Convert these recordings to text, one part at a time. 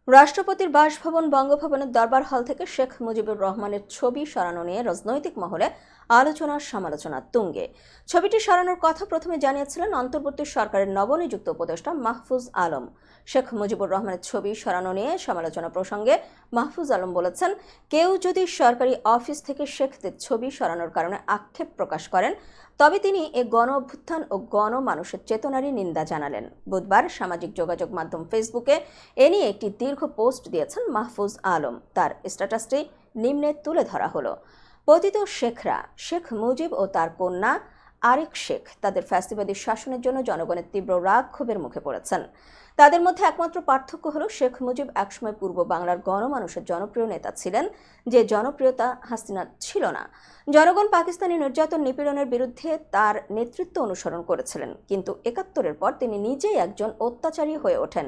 রাষ্ট্রপতির বাসভবন বঙ্গভবনের দরবার হল থেকে শেখ মুজিবুর রহমানের ছবি সরানো নিয়ে রাজনৈতিক মহলে আলোচনা সমালোচনা তুঙ্গে। ছবিটি সরানোর কথা প্রথমে জানিয়েছিলেন অন্তর্বর্তী সরকারের নবনিযুক্ত উপদেষ্টা মাহফুজ আলম। শেখ মুজিবুর রহমানের ছবি সরানো নিয়ে সমালোচনা প্রসঙ্গে মাহফুজ আলম বলেছেন, কেউ যদি সরকারি অফিস থেকে শেখদের ছবি সরানোর কারণে আক্ষেপ প্রকাশ করেন, তবে তিনি এ গণ অভ্যুত্থান ও গণমানুষের চেতনারই নিন্দা জানালেন। বুধবার সামাজিক যোগাযোগ মাধ্যম ফেসবুকে এ নিয়ে একটি দীর্ঘ পোস্ট দিয়েছেন মাহফুজ আলম। তার স্ট্যাটাসটি নিম্নে তুলে ধরা হলো। পতিত শেখরা শেখ মুজিব ও তার কন্যা আরেক শেখ তাদের ফ্যাসিবাদী শাসনের জন্য জনগণের তীব্র রাগ ক্ষোভের মুখে পড়েছেন। তাদের মধ্যে একমাত্র পার্থক্য হলো শেখ মুজিব একসময় পূর্ব বাংলার গণমানুষের জনপ্রিয় নেতা ছিলেন, যে জনপ্রিয়তা হাসিনা ছিল না। জনগণ পাকিস্তানি নির্যাতন নিপীড়নের বিরুদ্ধে তার নেতৃত্ব অনুসরণ করেছিলেন, কিন্তু ৭১-এর পর তিনি নিজেই একজন অত্যাচারী হয়ে ওঠেন।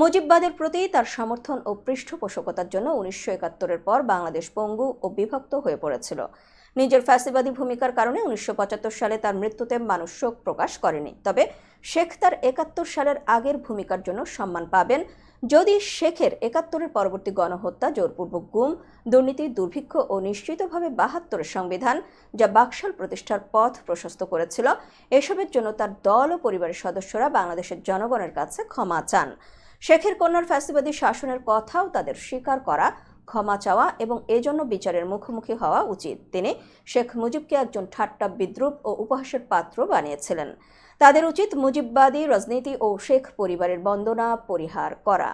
মুজিববাদের প্রতি তার সমর্থন ও পৃষ্ঠপোষকতার জন্য ১৯৭১-এর পর বাংলাদেশ পঙ্গু ও বিভক্ত হয়ে পড়েছিল। নিজের ফ্যাসিবাদী ভূমিকার কারণে ১৯৭৫ সালে তার মৃত্যুতে মানুষ শোক প্রকাশ করেনি। তবে শেখ তার ৭১ সালের আগের ভূমিকার জন্য সম্মান পাবেন যদি শেখের ৭১-এর পরবর্তী গণহত্যা, জোরপূর্বক গুম, দুর্নীতি, দুর্ভিক্ষ ও নিশ্চিতভাবে ৭২-এর সংবিধান, যা বাকশাল প্রতিষ্ঠার পথ প্রশস্ত করেছিল, এসবের জন্য তার দল ও পরিবারের সদস্যরা বাংলাদেশের জনগণের কাছে ক্ষমা চান। শেখের কন্যার ফ্যাসিবাদী শাসনের কথাও তাদের স্বীকার করা, ক্ষমা চাওয়া এবং এজন্য বিচারের মুখোমুখি হওয়া উচিত। তিনি শেখ মুজিবকে একজন ঠাট্টা, বিদ্রূপ ও উপহাসের পাত্র বানিয়েছিলেন। তাদের উচিত মুজিববাদী রাজনীতি ও শেখ পরিবারের বন্দনা পরিহার করা।